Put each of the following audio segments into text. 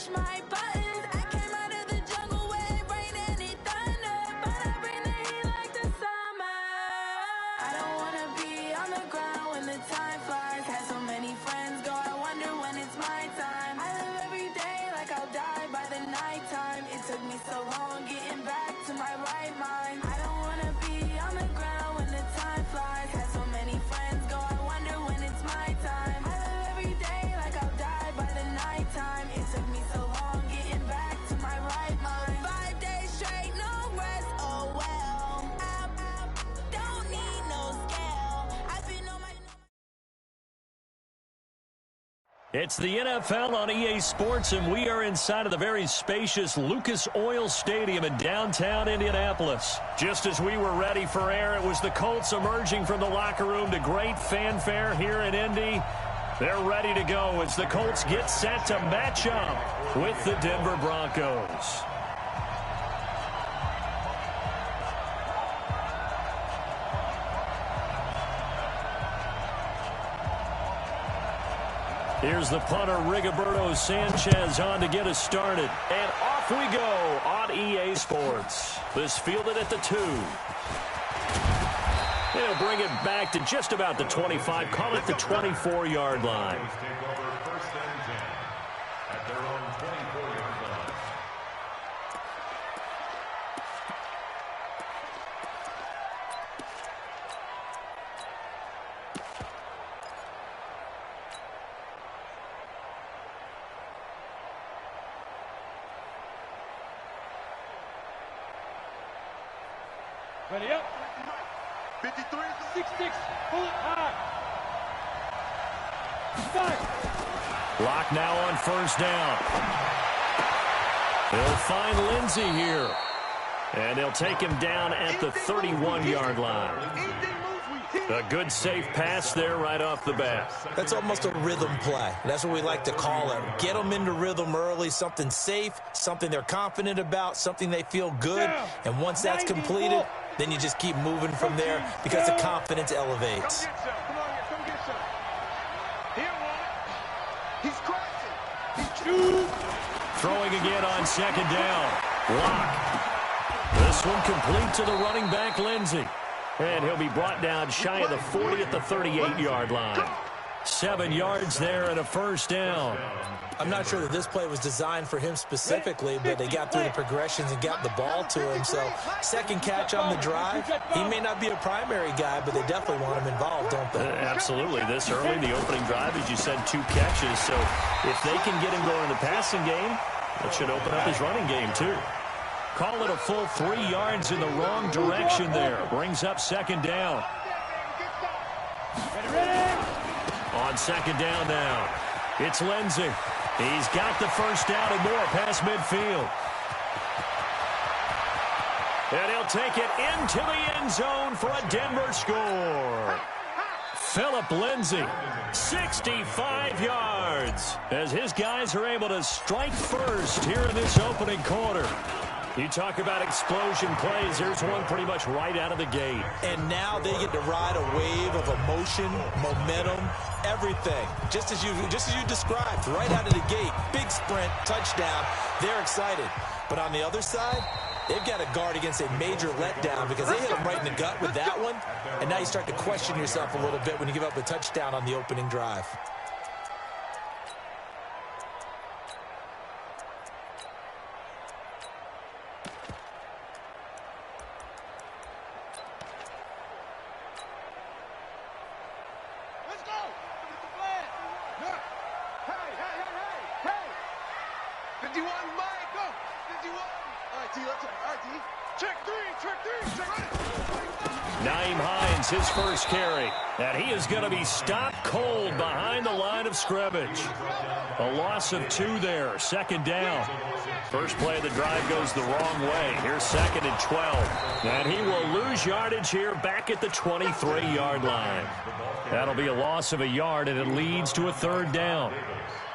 push my buttons. I came out of the jungle where it rain and it thunder, but I bring the heat like the summer. I don't wanna be on the ground when the time flies. Had so many friends go, I wonder when it's my time. I live every day like I'll die by the nighttime. It took me so long getting back to my right mind. I don't wanna be on the ground when the time flies. Had so many friends go, I wonder when it's my time. I live every day like I'll die by the nighttime. It took me so long getting back to my right mind. 5 days straight, no rest, oh well. I don't need no scale. I've been on my... It's the NFL on EA Sports, and we are inside of the very spacious Lucas Oil Stadium in downtown Indianapolis. Just as we were ready for air, it was the Colts emerging from the locker room to great fanfare here in Indy. They're ready to go as the Colts get set to match up with the Denver Broncos. Here's the punter, Rigoberto Sanchez, on to get us started. And off we go on EA Sports. This fielded at the 2. They'll bring it back to just about the 25, call it the 24-yard line. Ready up. 53, 66, pull it high. 5. Lock now on first down. They'll find Lindsey here. And they'll take him down at the 31-yard line. A good safe pass there right off the bat. That's almost a rhythm play. That's what we like to call it. Get them into rhythm early, something safe, something they're confident about, something they feel good. And once that's completed, then you just keep moving from there because the confidence elevates. Throwing again on second down. Lock. This one complete to the running back, Lindsey. And he'll be brought down shy of the 40 at the 38-yard line. 7 yards there and a first down. I'm not sure that this play was designed for him specifically, but they got through the progressions and got the ball to him. So second catch on the drive. He may not be a primary guy, but they definitely want him involved, don't they? Absolutely. This early, the opening drive, as you said, 2 catches. So if they can get him going in the passing game, that should open up his running game too. Call it a full 3 yards in the wrong direction there. Brings up second down. On second down now, it's Lindsey. He's got the first down and more past midfield. And he'll take it into the end zone for a Denver score. Philip Lindsey, 65 yards, as his guys are able to strike first here in this opening quarter. You talk about explosion plays. Here's one pretty much right out of the gate. And now they get to ride a wave of emotion, momentum, everything. Just as you described, right out of the gate. Big sprint, touchdown. They're excited. But on the other side, they've got to guard against a major letdown because they hit them right in the gut with that one. And now you start to question yourself a little bit when you give up a touchdown on the opening drive. Nyheim Hines, his first carry, and he is going to be stopped cold behind the line of scrimmage. A loss of 2 there, second down. First play of the drive goes the wrong way. Here's second and 12. And he will lose yardage here back at the 23-yard line. That'll be a loss of a yard, and it leads to a third down.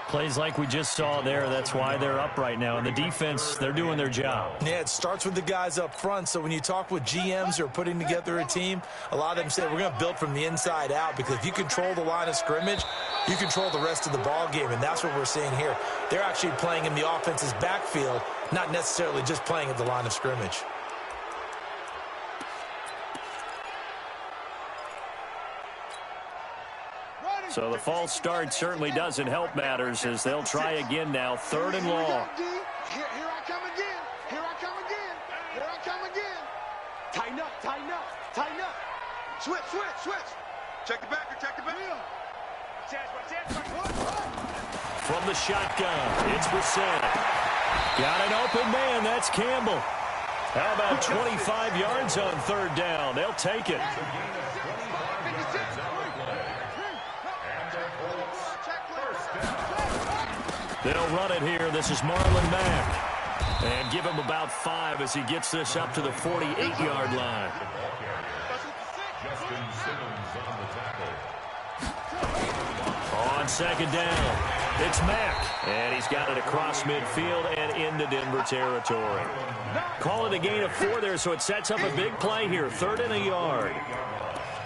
Plays like we just saw there. That's why they're up right now. And the defense, they're doing their job. Yeah, it starts with the guys up front. So when you talk with GMs who are putting together a team, a lot of them say we're going to build from the inside out, because if you control the line of scrimmage, you control the rest of the ball game, and that's what we're seeing here. They're actually playing in the offense's backfield, not necessarily just playing at the line of scrimmage. So the false start certainly doesn't help matters, as they'll try again now. 3rd and long. Here I come again. Here I come again. Here I come again. Tighten up, tighten up, tighten up. Switch, switch, switch. Check the back, check the back. From the shotgun, it's Brissett. Got an open man, that's Campbell. How about 25 yards on 3rd down? They'll take it. They'll run it here. This is Marlon Mack. And give him about 5 as he gets this up to the 48-yard line. On 2nd down, it's Mack. And he's got it across midfield and into Denver territory. Call it a gain of 4 there, so it sets up a big play here. 3rd and a yard.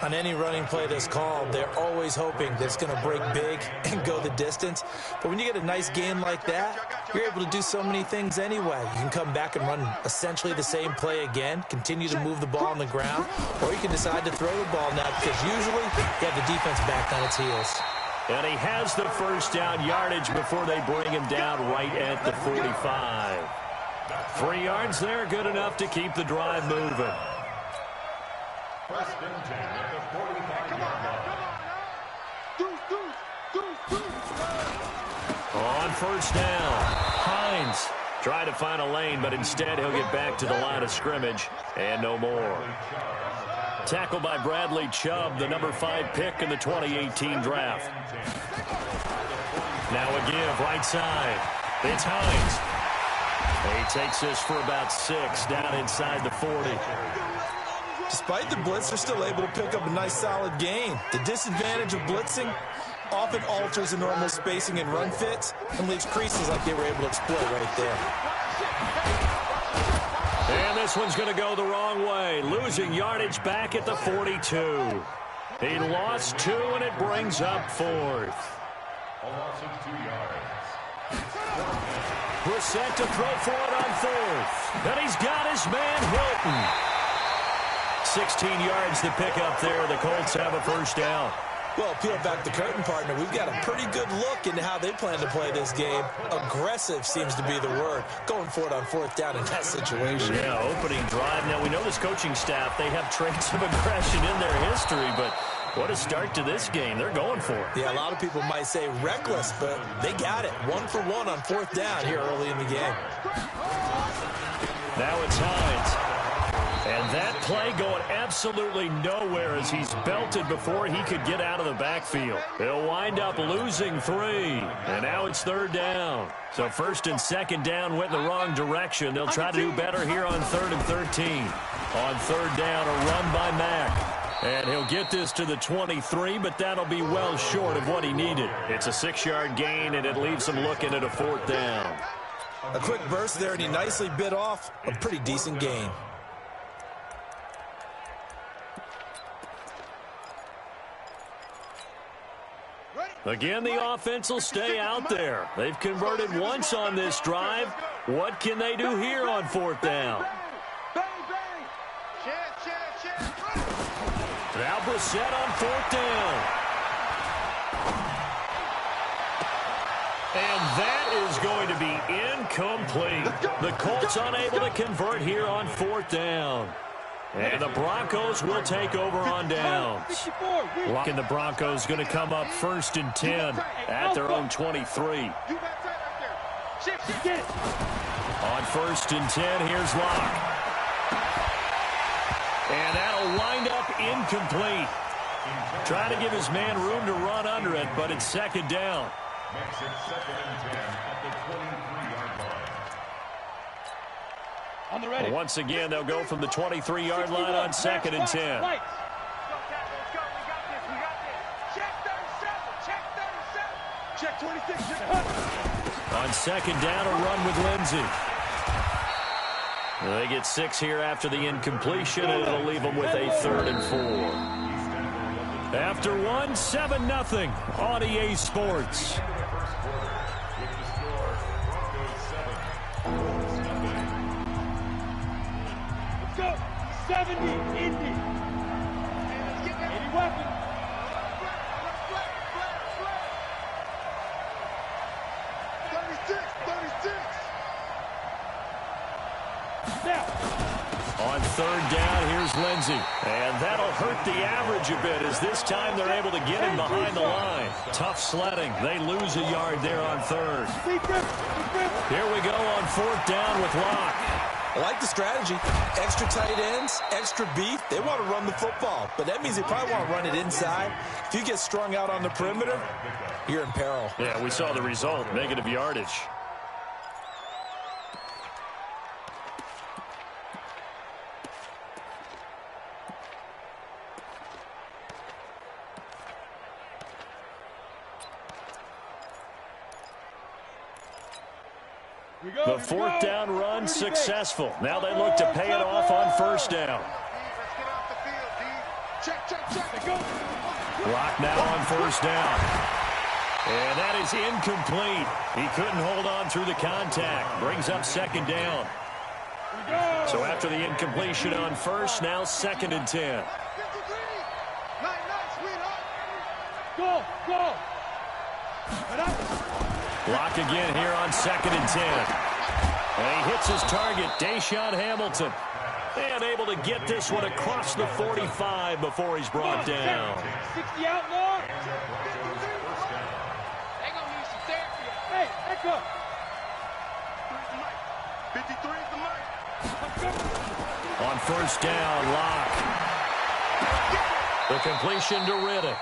On any running play that's called, they're always hoping that it's going to break big and go the distance. But when you get a nice gain like that, you're able to do so many things anyway. You can come back and run essentially the same play again, continue to move the ball on the ground, or you can decide to throw the ball now, because usually you have the defense back on its heels. And he has the 1st down yardage before they bring him down right at the 45. 3 yards there, good enough to keep the drive moving. On 1st down, Hines tried to find a lane, but instead he'll get back to the line of scrimmage and no more. Tackled by Bradley Chubb, the number 5 pick in the 2018 draft. Now a give right side. It's Hines. He takes this for about 6 down inside the 40. Despite the blitz, they're still able to pick up a nice solid gain. The disadvantage of blitzing often alters the normal spacing and run fits and leaves creases like they were able to exploit right there. And this one's going to go the wrong way, losing yardage back at the 42. He lost 2, and it brings up 4th. Brissett to throw for it on 4th. And he's got his man Hilton. 16 yards to pick up there. The Colts have a 1st down. Well, peel back the curtain, partner. We've got a pretty good look into how they plan to play this game. Aggressive seems to be the word. Going for it on 4th down in that situation. Yeah, opening drive. Now, we know this coaching staff, they have traits of aggression in their history, but what a start to this game. They're going for it. Yeah, a lot of people might say reckless, but they got it. 1 for 1 on 4th down here early in the game. Now it's Hines. And that play going absolutely nowhere as he's belted before he could get out of the backfield. He'll wind up losing 3. And now it's 3rd down. So 1st and 2nd down went in the wrong direction. They'll try to do better here on 3rd and 13. On 3rd down, a run by Mack. And he'll get this to the 23, but that'll be well short of what he needed. It's a 6-yard gain, and it leaves him looking at a 4th down. A quick burst there, and he nicely bit off a pretty decent gain. Again, the offense will stay out there. They've converted once on this drive. What can they do here on 4th down? Now Brissett on 4th down. And that is going to be incomplete. The Colts unable to convert here on 4th down. And the Broncos will take over on downs. And the Broncos going to come up 1st and 10 at their own 23. On 1st and 10, here's Locke. And that'll wind up incomplete. Trying to give his man room to run under it, but it's 2nd down. Makes it 2nd and 10 at the 23-yard line. Well, once again, they'll go from the 23-yard line on 2nd and 10. Check 26. On second down, a run with Lindsey. They get 6 here after the incompletion, and it'll leave them with a 3rd and 4. After one, 7-0 on EA Sports. Let's go. 70, Indy. Any weapon. On third down, here's Lindsey. And that'll hurt the average a bit as this time they're able to get him behind the line. Tough sledding. They lose a yard there on third. Here we go on 4th down with Locke. I like the strategy. Extra tight ends, extra beef. They want to run the football, but that means they probably want to run it inside. If you get strung out on the perimeter, you're in peril. Yeah, we saw the result. Negative yardage. The 4th down run successful. Now they look to pay it off on 1st down. Block now on 1st down. And that is incomplete. He couldn't hold on through the contact. Brings up 2nd down. So after the incompletion on 1st, now 2nd and 10. Go, go. Block again here on 2nd and 10. And he hits his target, DaeSean Hamilton. And able to get this one across the 45 before he's brought down. 60 outlaw. They gonna need some therapy. Hey, echo. 53 is the mic. On 1st down, Locke. The completion to Riddick.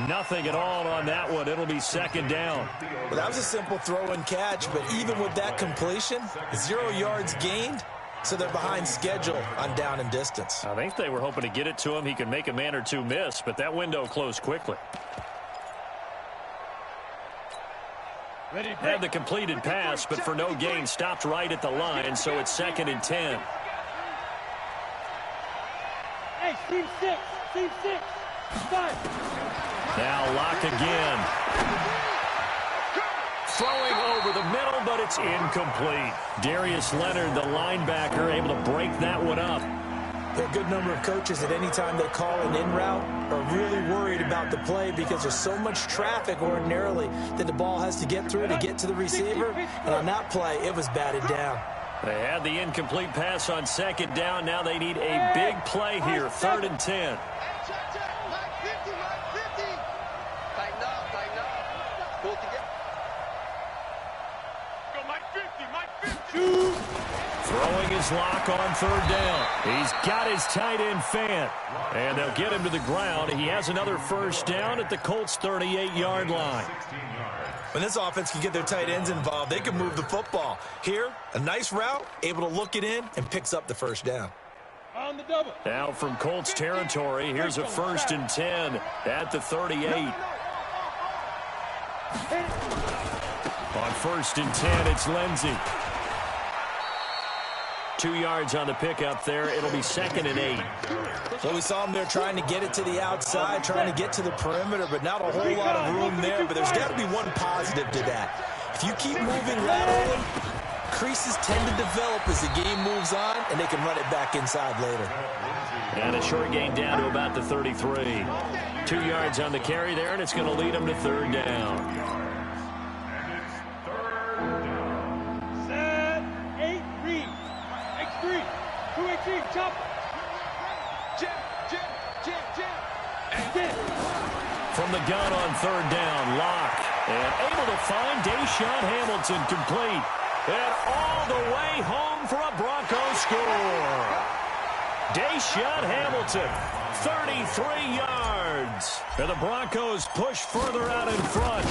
Nothing at all on that one. It'll be 2nd down. Well, that was a simple throw and catch, but even with that completion, 0 yards gained, so they're behind schedule on down and distance. I think they were hoping to get it to him. He could make a man or two miss, but that window closed quickly. Had the completed pass, but for no gain, stopped right at the line, so it's 2nd and 10. Hey, team 6, team 6. 5. Now Locke again. Throwing over the middle, but it's incomplete. Darius Leonard, the linebacker, able to break that one up. There are a good number of coaches at any time they call an in route are really worried about the play because there's so much traffic ordinarily that the ball has to get through to get to the receiver. And on that play, it was batted down. They had the incomplete pass on 2nd down. Now they need a big play here, 3rd and 10. Throwing his Locke on 3rd down. He's got his tight end Fant. And they'll get him to the ground. He has another 1st down at the Colts' 38-yard line. When this offense can get their tight ends involved, they can move the football. Here, a nice route, able to look it in, and picks up the 1st down. On the double. Now from Colts territory, here's a 1st and 10 at the 38. On 1st and 10, it's Lindsey. 2 yards on the pickup there. It'll be 2nd and 8. Well, we saw him there trying to get it to the outside, trying to get to the perimeter, but not a whole lot of room there. But there's got to be one positive to that. If you keep moving laterally, creases tend to develop as the game moves on, and they can run it back inside later. And a short gain down to about the 33. 2 yards on the carry there, and it's going to lead them to 3rd down. Chop. From the gun on 3rd down, Locke. And able to find DaeSean Hamilton complete. And all the way home for a Broncos score. DaeSean Hamilton, 33 yards. And the Broncos push further out in front.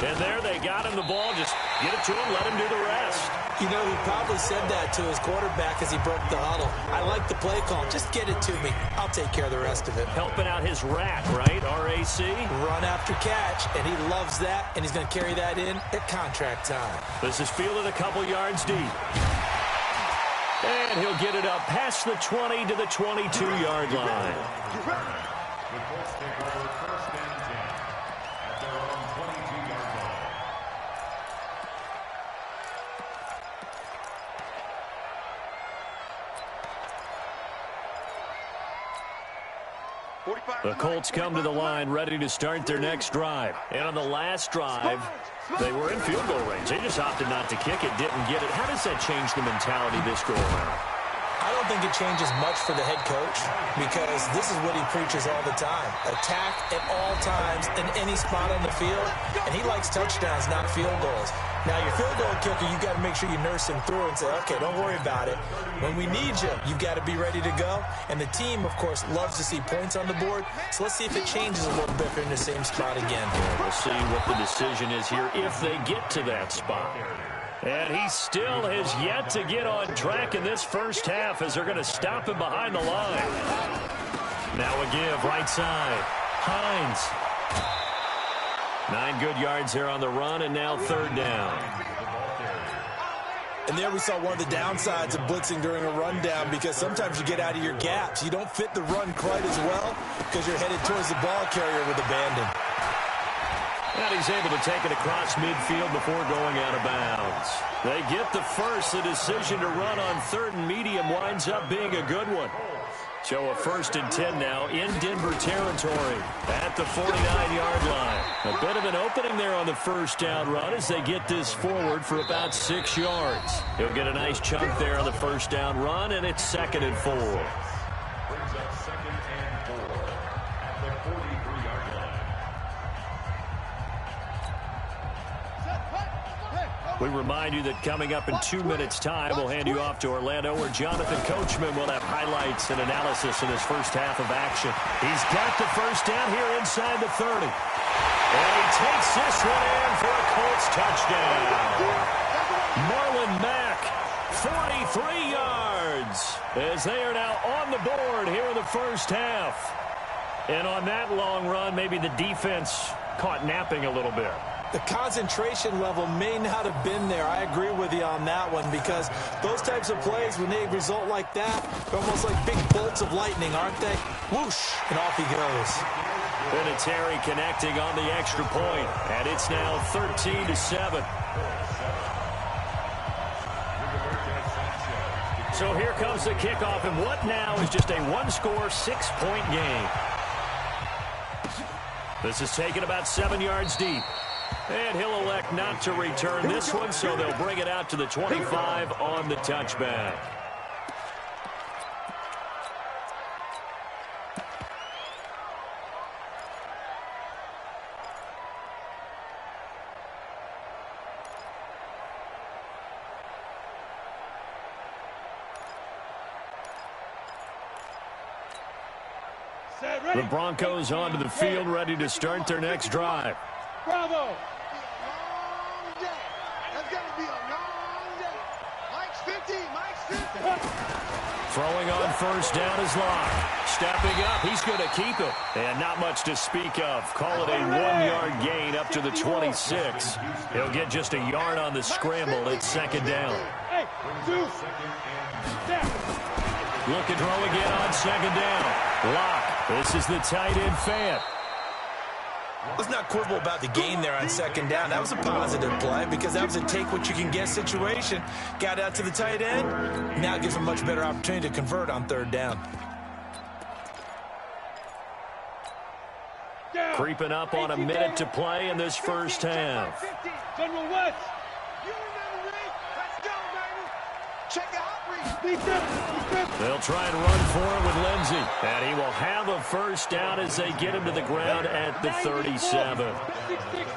And there they got him the ball. Just get it to him, let him do the rest. You know, he probably said that to his quarterback as he broke the huddle. I like the play call. Just get it to me. I'll take care of the rest of it. Helping out his rack, right? RAC? Run after catch, and he loves that, and he's going to carry that in at contract time. This is fielded a couple yards deep. And he'll get it up past the 20 to the 22-yard line. The Colts take over first and 10 at their own 22-yard line. The Colts come to the line ready to start their next drive. And on the last drive, they were in field goal range. They just opted not to kick it, didn't get it. How does that change the mentality this go around? I don't think it changes much for the head coach because this is what he preaches all the time. Attack at all times in any spot on the field, and he likes touchdowns, not field goals. Now, your field goal kicker, you got to make sure you nurse him through and say, okay, don't worry about it. When we need you, you've got to be ready to go. And the team, of course, loves to see points on the board. So let's see if it changes a little bit if they're in the same spot again. We'll see what the decision is here if they get to that spot. And he still has yet to get on track in this first half as they're going to stop him behind the line. Now a give right side. Hines. 9 good yards there on the run, and now third down. And there we saw one of the downsides of blitzing during a rundown because sometimes you get out of your gaps. You don't fit the run quite as well because you're headed towards the ball carrier with abandon. And he's able to take it across midfield before going out of bounds. They get the first. The decision to run on third and medium winds up being a good one. So a 1st and 10 now in Denver territory at the 49-yard line. A bit of an opening there on the first down run as they get this forward for about 6 yards. He'll get a nice chunk there on the first down run, and it's 2nd and 4. Brings up 2nd and 4 at the 43-yard line. We remind you that coming up in 2 minutes' time, we'll hand you off to Orlando, where Jonathan Coachman will have highlights and analysis in his first half of action. He's got the first down here inside the 30. And he takes this one in for a Colts touchdown. Marlon Mack, 43 yards, as they are now on the board here in the first half. And on that long run, maybe the defense caught napping a little bit. The concentration level may not have been there. I agree with you on that one because those types of plays, when they result like that, they're almost like big bolts of lightning, aren't they? Whoosh, and off he goes. Vinatieri connecting on the extra point, and it's now 13-7. So here comes the kickoff, and what now is just a one-score, 6-point game. This is taken about 7 yards deep. And he'll elect not to return this one, so they'll bring it out to the 25 on the touchback. The Broncos onto the field, ready to start their next drive. Bravo! Long day. That's going to be a long day. Mike's 50. Mike's 50. Throwing on first down is Locke. Stepping up, he's going to keep it. And not much to speak of. Call it a 1-yard gain up to the 26. He'll get just a yard on the scramble. It's 2nd down. Hey, 2. Look and throw again on 2nd down. Locke. This is the tight end Fant. Let's not quibble about the gain there on 2nd down. That was a positive play because that was a take-what-you-can-get situation. Got out to the tight end. Now it gives him a much better opportunity to convert on 3rd down. Creeping up on a minute to play in this first half. General West. You remember me? Let's go, baby. Check it out, They'll try and run for it with Lindsey. And he will have a first down as they get him to the ground at the 37.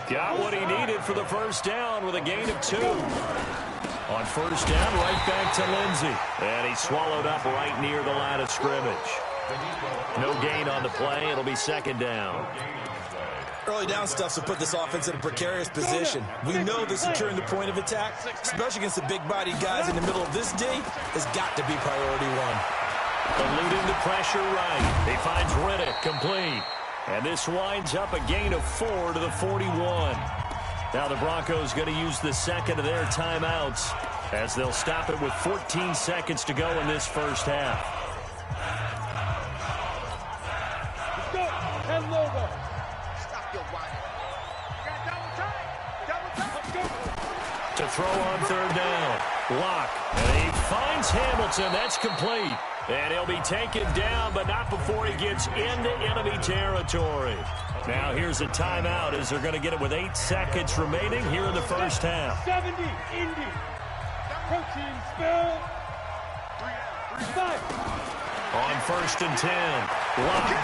Got what he needed for the first down with a gain of 2. On first down, right back to Lindsey. And he swallowed up right near the line of scrimmage. No gain on the play. It'll be 2nd down. Early down stuffs will put this offense in a precarious position. We know that securing the point of attack, especially against the big-bodied guys in the middle of this D, has got to be priority one. Eluding the pressure right. He finds Riddick complete. And this winds up a gain of 4 to the 41. Now the Broncos going to use the second of their timeouts as they'll stop it with 14 seconds to go in this first half. Let's go. Head logo. To throw on third down. Lock. And he finds Hamilton. That's complete. And he'll be taken down, but not before he gets into enemy territory. Now here's a timeout as they're going to get it with 8 seconds remaining here in the first half. 70, Indy. Protein spill. 5. On first and 10. Lock.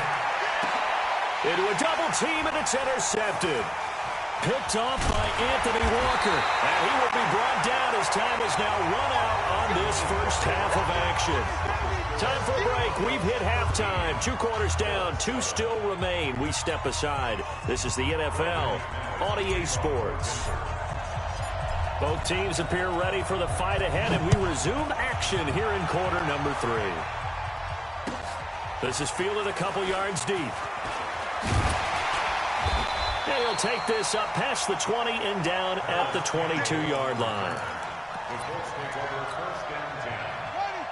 Into a double team, and it's intercepted. Picked off by Anthony Walker. And he will be brought down as time is now run out on this first half of action. Time for a break. We've hit halftime. 2 quarters down. 2 still remain. We step aside. This is the NFL on EA Sports. Both teams appear ready for the fight ahead, and we resume action here in quarter number 3. This is fielded a couple yards deep. And he'll take this up past the 20 and down at the 22-yard line.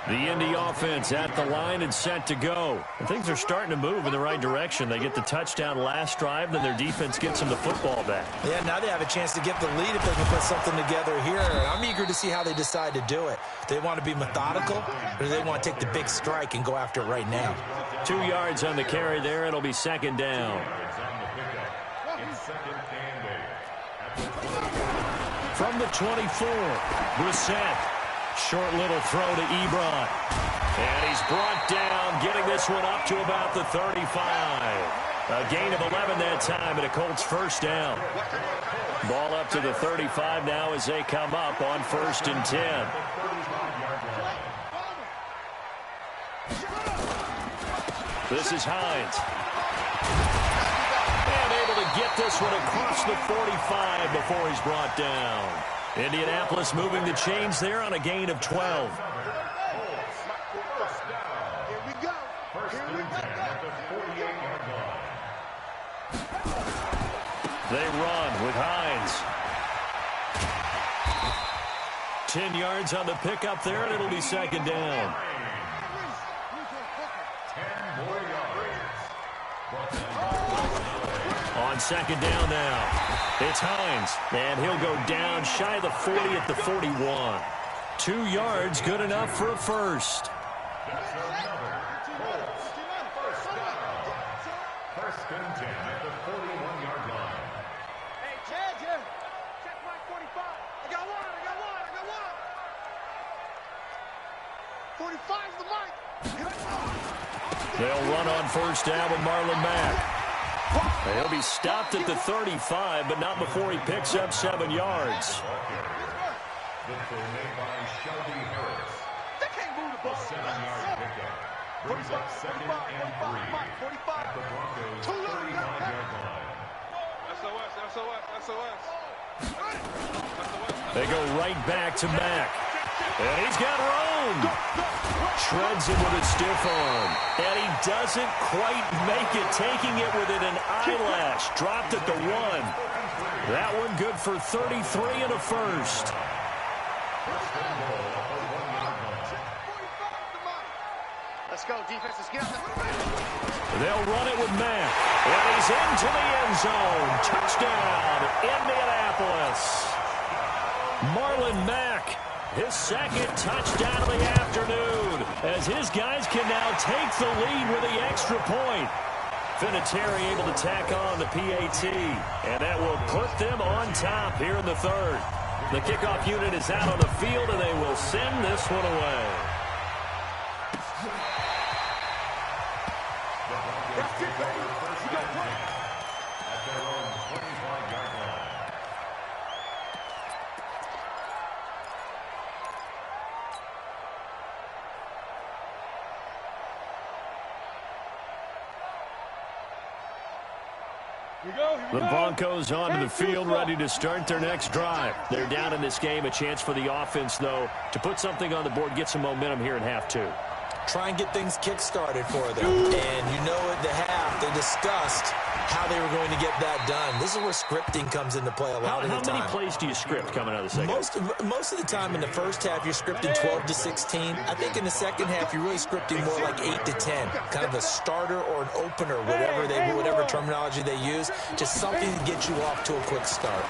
The Indy offense at the line and set to go. And things are starting to move in the right direction. They get the touchdown last drive, then their defense gets them the football back. Yeah, now they have a chance to get the lead if they can put something together here. I'm eager to see how they decide to do it. Do they want to be methodical, or do they want to take the big strike and go after it right now? 2 yards on the carry there. It'll be second down. From the 24, Brissett. Short little throw to Ebron. And he's brought down, getting this one up to about the 35. A gain of 11 that time, and a Colts first down. Ball up to the 35 now as they come up on first and 10. This is Hines. And able to get this one across the 45 before he's brought down. Indianapolis moving the chains there on a gain of 12. Here we go. They run with Hines. 10 yards on the pickup there, and it'll be second down. 10 more yards. On second down now, it's Hines, and he'll go down shy of the 40 at the 41. 2 yards, good enough for a first. That's another Colts first down. First and 10 at the 41-yard line. Hey, Chad, check my 45. I got one. 45's the mic. They'll run on first down with Marlon Mack. He'll be stopped at the 35, but not before he picks up 7 yards. The throw made by Shelby Harris. They can't move the The ball. 7-yard pickup brings up second and 3 at the Broncos' 35-yard line. SOS. They go right back to Mack. And he's got room. Shreds him with a stiff arm. And he doesn't quite make it, taking it within an eyelash. Dropped at the 1. That one good for 33 and a first. Let's go, defense. Let's get out. They'll run it with Mack. And he's into the end zone. Touchdown, Indianapolis. Marlon Mack, his second touchdown of the afternoon, as his guys can now take the lead with the extra point. Vinatieri able to tack on the PAT, and that will put them on top here in the third. The kickoff unit is out on the field, and they will send this one away. At their own 25-yard line. The Broncos onto the field, ready to start their next drive. They're down in this game. A chance for the offense, though, to put something on the board, get some momentum here in half two. Try and get things kick-started for them. And you know at the half, they discussed how they were going to get that done. This is where scripting comes into play a lot of the time. How many plays do you script coming out of the second? Most of the time in the first half, you're scripting 12 to 16. I think in the second half, you're really scripting more like 8 to 10. Kind of a starter or an opener, whatever terminology they use. Just something to get you off to a quick start.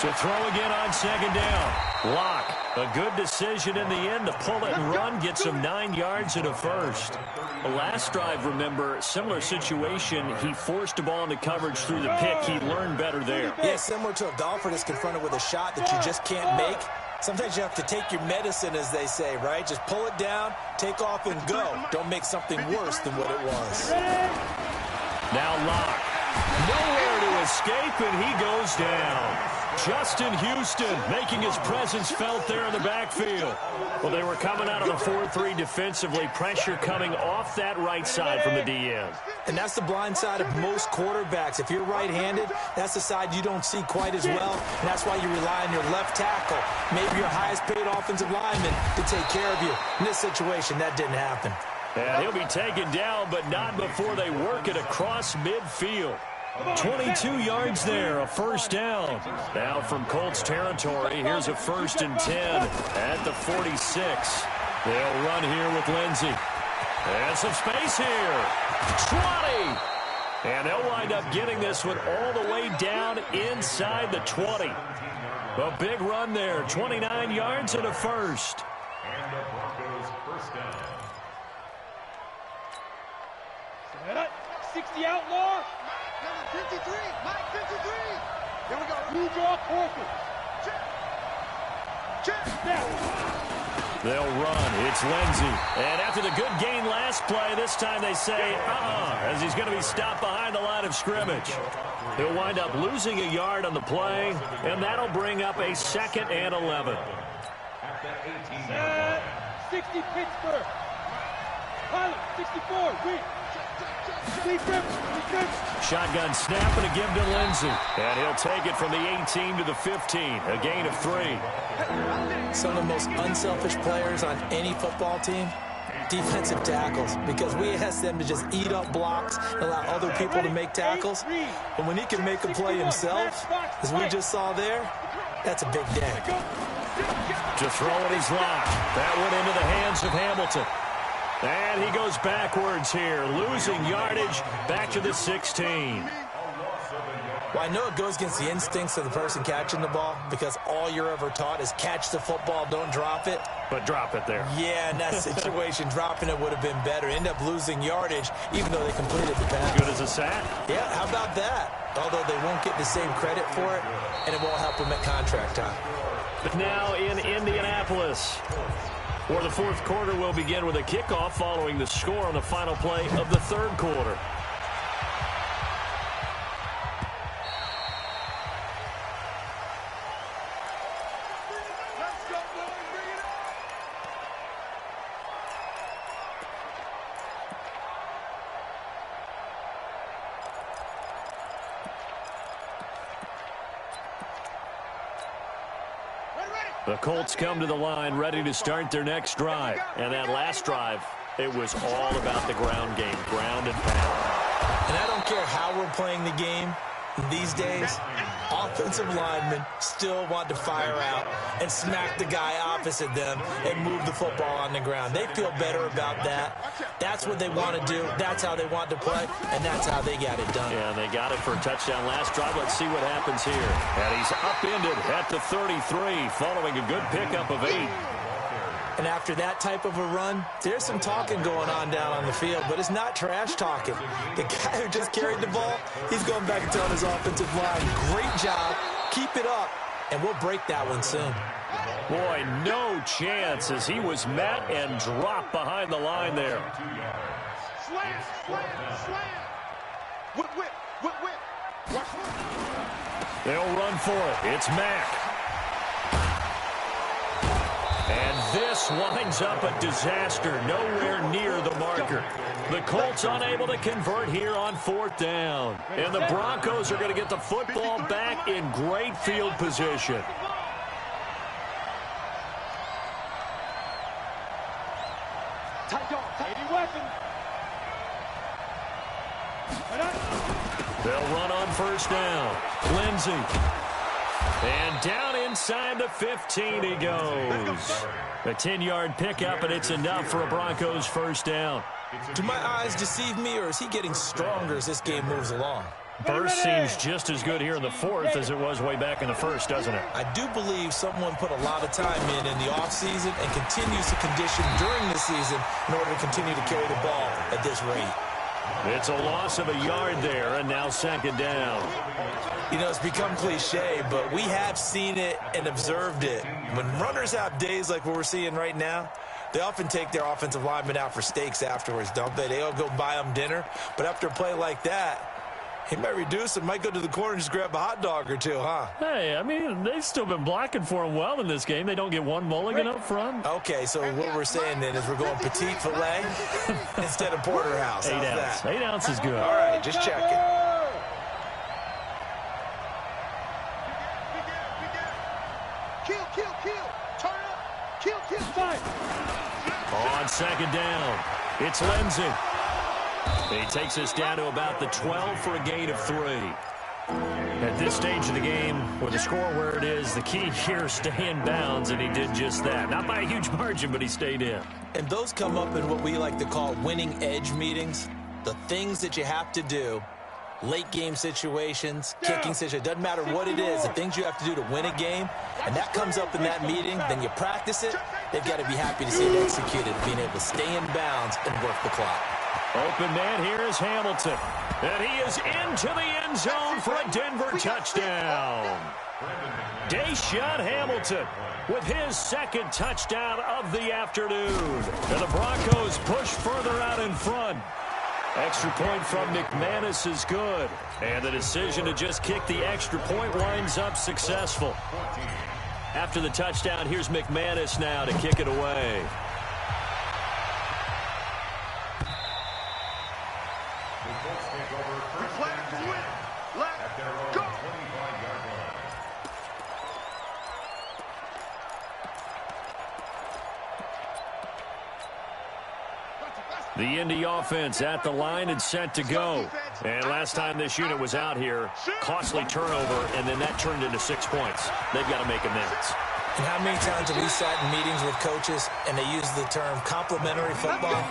To throw again on second down. Lock. A good decision in the end to pull it and run. Gets him 9 yards and a first. The last drive, remember, similar situation. He forced the ball into coverage through the pick. He learned better there. Yeah, similar to a golfer that's confronted with a shot that you just can't make. Sometimes you have to take your medicine, as they say, right? Just pull it down, take off, and go. Don't make something worse than what it was. Now Lock. Nowhere to escape, and he goes down. Justin Houston making his presence felt there in the backfield. Well, they were coming out of the 4-3 defensively. Pressure coming off that right side from the DN. And that's the blind side of most quarterbacks. If you're right-handed, that's the side you don't see quite as well. And that's why you rely on your left tackle, maybe your highest-paid offensive lineman, to take care of you. In this situation, that didn't happen. And he'll be taken down, but not before they work it across midfield. 22 yards there, a first down. Now from Colts territory, here's a 1st and 10 at the 46. They'll run here with Lindsey. And some space here. 20. And they'll wind up getting this one all the way down inside the 20. A big run there, 29 yards and a first. And the Broncos first down. 60 outlaw. Number 53, Mike 53. Here we go. New draw corker. Check. Now. They'll run. It's Lindsey. And after the good gain last play, this time they say, as he's going to be stopped behind the line of scrimmage. He'll wind up losing a yard on the play, and that'll bring up a 2nd and 11. At the 18-yard line. 60 Pittsburgh. Pilot, 64. Wait. Shotgun snap and a give to Lindsey. And he'll take it from the 18 to the 15. A gain of 3. Some of the most unselfish players on any football team, defensive tackles, because we ask them to just eat up blocks and allow other people to make tackles. But when he can make a play himself, as we just saw there, that's a big day. To throw it, he's locked. That went into the hands of Hamilton. And he goes backwards here, losing yardage back to the 16. Well, I know it goes against the instincts of the person catching the ball, because all you're ever taught is catch the football, don't drop it. But drop it there. Yeah, in that situation, dropping it would have been better. End up losing yardage, even though they completed the pass. Good as a sack. Yeah, how about that? Although they won't get the same credit for it, and it won't help them at contract time. But now in Indianapolis, where the 4th quarter will begin with a kickoff following the score on the final play of the 3rd quarter. The Colts come to the line ready to start their next drive. And that last drive, it was all about the ground game, ground and pound. And I don't care how we're playing the game these days, offensive linemen still want to fire out and smack the guy opposite them and move the football on the ground. They feel better about that. That's what they want to do. That's how they want to play, and that's how they got it done. Yeah, they got it for a touchdown last drive. Let's see what happens here. And he's upended at the 33 following a good pickup of 8. And after that type of a run, there's some talking going on down on the field, but it's not trash talking. The guy who just carried the ball, he's going back and telling his offensive line, great job, keep it up, and we'll break that one soon. Boy, no chance as he was met and dropped behind the line there. Slam, slam, slam. Whip, whip, whip, whip. Watch They'll run for it. It's Mack. And this winds up a disaster, nowhere near the marker. The Colts unable to convert here on 4th down. And the Broncos are going to get the football back in great field position. They'll run on 1st down. Lindsey. And down inside the 15 he goes. A 10-yard pickup, and it's enough for a Broncos 1st down. Do my eyes deceive me, or is he getting stronger as this game moves along? Burst seems just as good here in the 4th as it was way back in the 1st, doesn't it? I do believe someone put a lot of time in the offseason and continues to condition during the season in order to continue to carry the ball at this rate. It's a loss of a yard there, and now 2nd down. You know, it's become cliche, but we have seen it and observed it. When runners have days like what we're seeing right now, they often take their offensive linemen out for steaks afterwards, don't they? They all go buy them dinner. But after a play like that, he might reduce it, might go to the corner and just grab a hot dog or two, huh? Hey, I mean, they've still been blocking for him well in this game. They don't get one mulligan up front. Okay, so what we're saying then is we're going petite filet instead of porterhouse. 8 ounce. 8 ounce is good. All right, just checking. Kill. Turn up. Kill. On 2nd down, it's Lindsey. He takes us down to about the 12 for a gain of 3. At this stage of the game, with the score where it is, the key here is stay in bounds, and he did just that. Not by a huge margin, but he stayed in. And those come up in what we like to call winning edge meetings. The things that you have to do, late game situations, kicking situations, doesn't matter what it is, the things you have to do to win a game, and that comes up in that meeting, then you practice it, they've got to be happy to see it executed, being able to stay in bounds and work the clock. Open man here is Hamilton. And he is into the end zone for a Denver touchdown. Deshaun Hamilton with his 2nd touchdown of the afternoon. And the Broncos push further out in front. Extra point from McManus is good. And the decision to just kick the extra point winds up successful. After the touchdown, here's McManus now to kick it away. The Indy offense at the line and set to go. And last time this unit was out here, costly turnover, and then that turned into 6 points. They've got to make amends. And how many times have we sat in meetings with coaches and they use the term complementary football?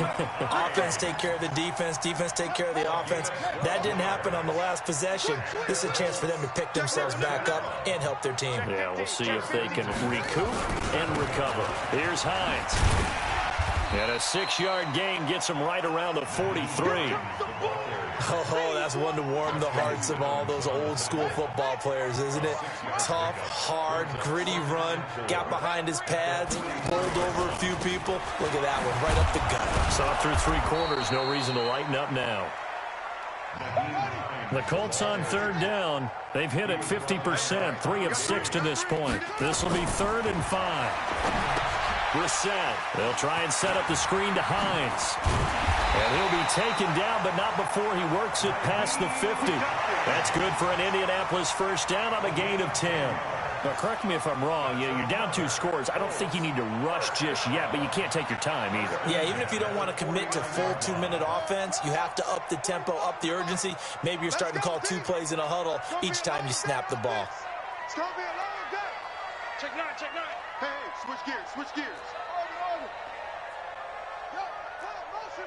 Offense take care of the defense, defense take care of the offense. That didn't happen on the last possession. This is a chance for them to pick themselves back up and help their team. Yeah, we'll see if they can recoup and recover. Here's Hines. And a 6-yard gain gets him right around the 43. Oh, that's one to warm the hearts of all those old school football players, isn't it? Tough, hard, gritty run, got behind his pads, bowled over a few people. Look at that one, right up the gut. Saw through 3 quarters, no reason to lighten up now. The Colts on 3rd down. They've hit it 50%, 3 of 6 to this point. This will be 3rd and 5. Brissett. They'll try and set up the screen to Hines. And he'll be taken down, but not before he works it past the 50. That's good for an Indianapolis 1st down on a gain of 10. Now, correct me if I'm wrong. You're down 2 scores. I don't think you need to rush just yet, but you can't take your time either. Yeah, even if you don't want to commit to full 2-minute offense, you have to up the tempo, up the urgency. Maybe you're starting to call 2 plays in a huddle each time you snap the ball. It's going to be a long day. Check 9. Hey, switch gears. Order. Yo, motion.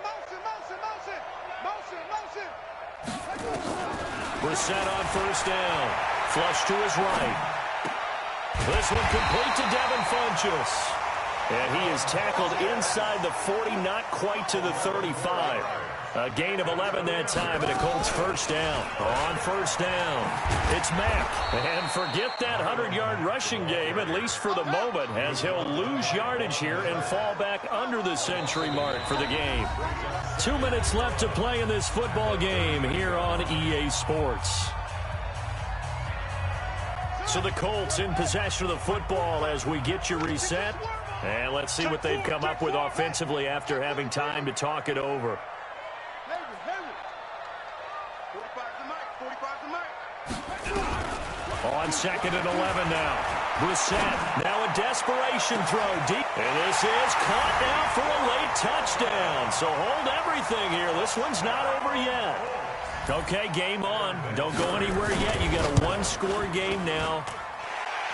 Brissett on 1st down. Flush to his right. This one complete to Devin Funchess. And he is tackled inside the 40, not quite to the 35. A gain of 11 that time, and a Colts 1st down. On 1st down, it's Mack. And forget that 100-yard rushing game, at least for the moment, as he'll lose yardage here and fall back under the century mark for the game. 2 minutes left to play in this football game here on EA Sports. So the Colts in possession of the football as we get you reset. And let's see what they've come up with offensively after having time to talk it over. 45 to Mike. On 2nd and 11 now. Brissett, now a desperation throw deep. And this is caught now for a late touchdown. So hold everything here. This one's not over yet. Okay, game on. Don't go anywhere yet. You got a one-score game now.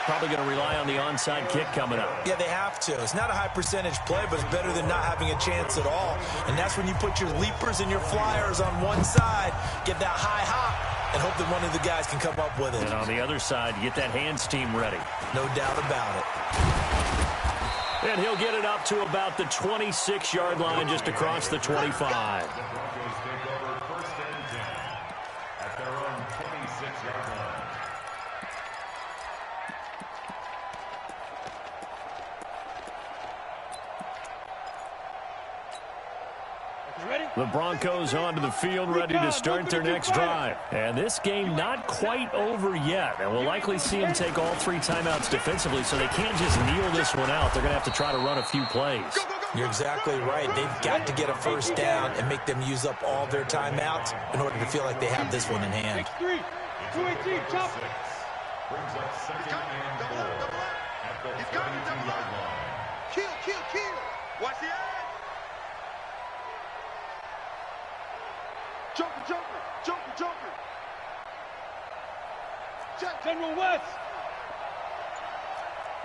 Probably going to rely on the onside kick coming up. Yeah, they have to. It's not a high-percentage play, but it's better than not having a chance at all. And that's when you put your leapers and your flyers on one side, get that high hop, and hope that one of the guys can come up with it. And on the other side, you get that hands team ready. No doubt about it. And he'll get it up to about the 26-yard line, just across the 25. The Broncos take over 1st and 10 at their own 26-yard line. The Broncos onto the field, ready to start their next drive. And this game not quite over yet. And we'll likely see them take all 3 timeouts defensively, so they can't just kneel this one out. They're going to have to try to run a few plays. You're exactly right. They've got to get a first down and make them use up all their timeouts in order to feel like they have this one in hand. 6-3, 2-18, chop. Brings up 2nd and 4 at the 32-yard line. Kill. Watch the eye. Joker. General West.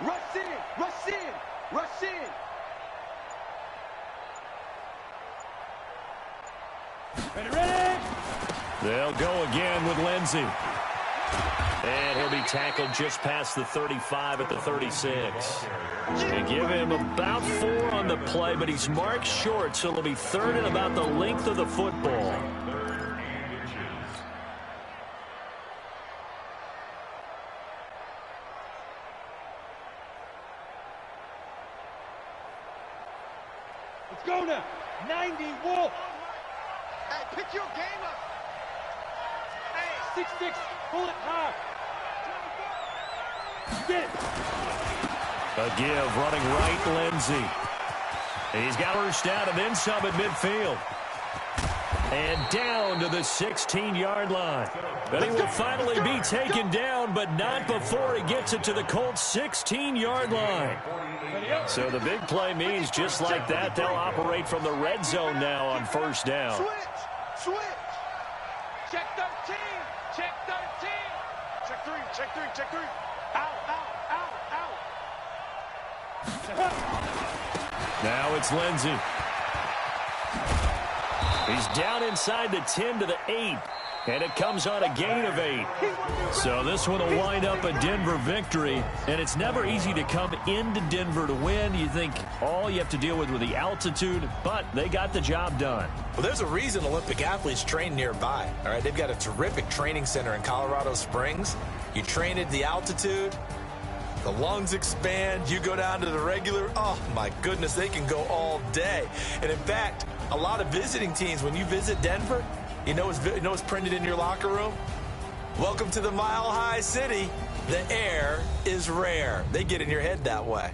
Rush in. Ready. They'll go again with Lindsey. And he'll be tackled just past the 35 at the 36. They give him about 4 on the play, but he's marked short, so it'll be 3rd and about the length of the football. 3rd and inches. Let's go now. 90, Wolf. Hey, pick your game up. Hey, 6-6, pull it high. Get it. A give, running right, Lindsey. He's got first down and then some at midfield. And down to the 16-yard line. But he will finally be taken down, but not before he gets it to the Colts' 16-yard line. So the big play means just like that, they'll operate from the red zone now on first down. switch. Check 13. Check 3. Out. Now it's Lindsey. He's down inside the 10 to the 8. And it comes on a gain of 8. So this one will wind up a Denver victory. And it's never easy to come into Denver to win. You think all you have to deal with the altitude, but they got the job done. Well, there's a reason Olympic athletes train nearby. All right, they've got a terrific training center in Colorado Springs. You train at the altitude, the lungs expand, you go down to the regular. Oh, my goodness, they can go all day. And in fact, a lot of visiting teams, when you visit Denver, you know what's printed in your locker room? Welcome to the Mile High City. The air is rare. They get in your head that way.